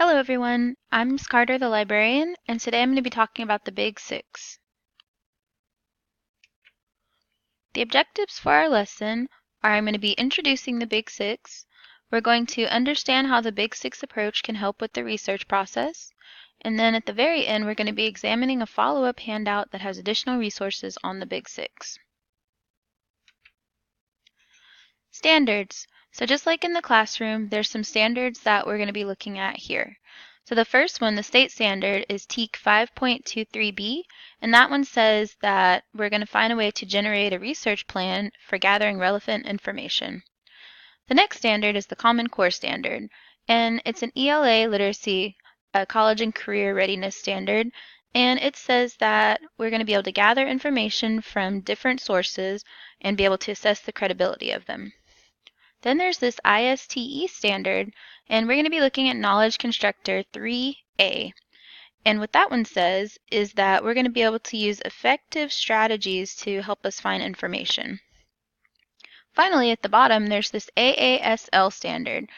Hello everyone, I'm Ms. Carter the librarian, and today I'm going to be talking about the Big Six. The objectives for our lesson are I'm going to be introducing the Big Six, we're going to understand how the Big Six approach can help with the research process, and then at the very end we're going to be examining a follow-up handout that has additional resources on the Big Six. Standards. So just like in the classroom, there's some standards that we're going to be looking at here. So the first one, the state standard, is TEAC 5.23b, and that one says that we're going to find a way to generate a research plan for gathering relevant information. The next standard is the Common Core Standard, and it's an ELA literacy, college and career readiness standard, and it says that we're going to be able to gather information from different sources and be able to assess the credibility of them. Then there's this ISTE standard, and we're going to be looking at Knowledge Constructor 3A. And what that one says is that we're going to be able to use effective strategies to help us find information. Finally, at the bottom, there's this AASL standard,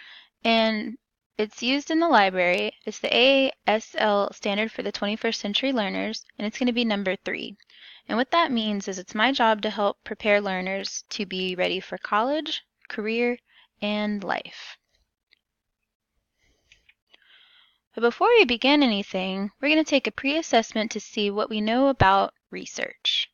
and it's used in the library. It's the AASL standard for the 21st century learners, and it's going to be number 3. And what that means is it's my job to help prepare learners to be ready for college, career, and life. But before we begin anything, we're going to take a pre-assessment to see what we know about research.